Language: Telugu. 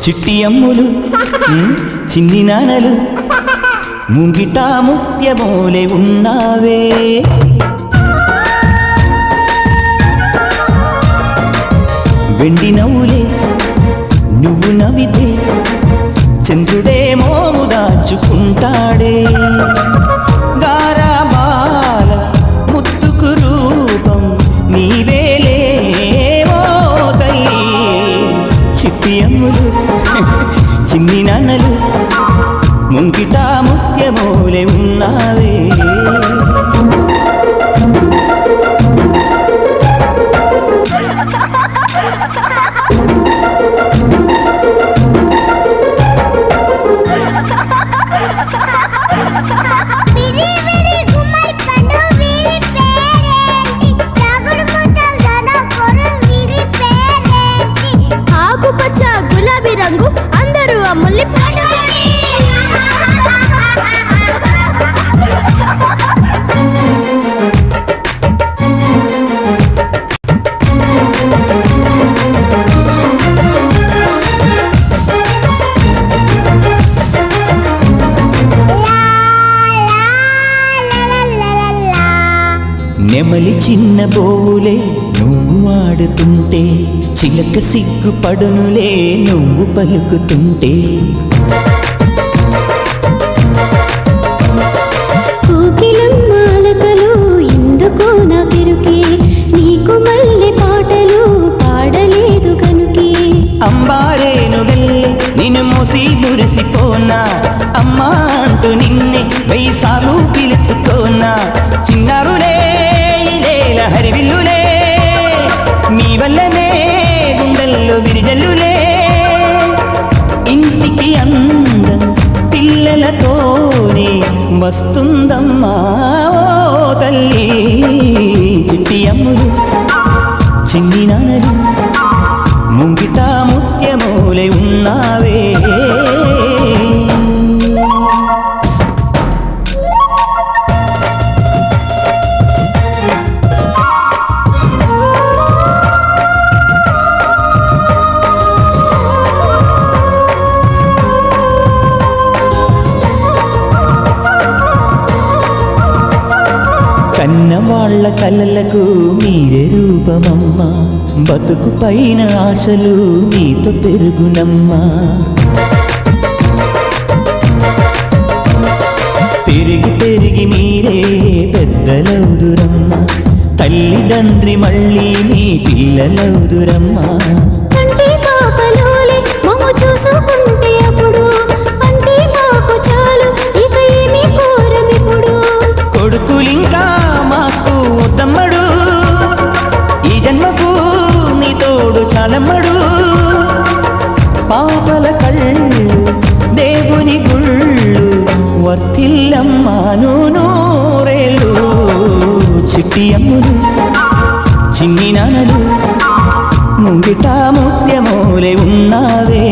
చిట్టి అమ్ములు చిన్ని నానలు ముంగిట ముత్యమోలే ఉన్నావే. వెండి నవ్వులే నువ్వు నవ్వితే చంద్రుడే మోము దాచుకుంటాడే. గారాబాల ముత్తుకు రూపం నీవేలే ఓ తల్లి. చిట్టి అమ్ములు చిన్ని నాన్నలు ముంగిట ముత్యమోలే ఉన్నావే. ఆకుపచ్చ గులాబీ రంగు అందరూ అమ్ముల్ని నెమలి చిన్న బోవులే నువ్వు ఆడుతుంటే చిలక సిగ్గుపడునులే నువ్వు పలుకుతుంటే. కోకిలమ్మాలకలు ఎందుకో నా పెరుకే నీకు మల్లె పాటలు పాడలేదు కనుకే. అంబారేను వెళ్ళి నిన్ను మోసి మురిసిపోనా అమ్మా అంటూ నిన్నే వైసాలు పిలుచుకోనా. చిన్నారులే ఇదేల హరివిల్లులే మీ వల్లనే గుండెల్లో విరిజల్లులే. ఇంటికి అందం పిల్లలతోనే వస్తుందమ్మా ఓ తల్లి. చిట్టి అమ్ములు చిన్ని నాన్నలు ముంగిట ముత్యమోలే ఉన్నావే. కన్నవాళ్ల కలలకు మీరే రూపమమ్మా బతుకు పైన ఆశలు నీతో పెరుగునమ్మా. పెరిగి పెరిగి మీరే పెద్దలవుదురమ్మా తల్లిదండ్రి మళ్ళీ మీ పిల్లలవుదురమ్మా. చూసుకుంటే అప్పుడు అంతే మాకు చాలు ఇక ఏమీ కోరమిప్పుడు. కొడుకులింకా మాకు వద్దమ్మడు ఈ జన్మకు నీ తోడు చాలమ్మడు. పాపల కళ్ళు దేవుని గుళ్ళు వర్తిల్లమ్మాను నూరేళ్ళు. చిట్టి అమ్ములు చిన్ని నాన్నలు ముంగిట ముత్యమోలే ఉన్నావే.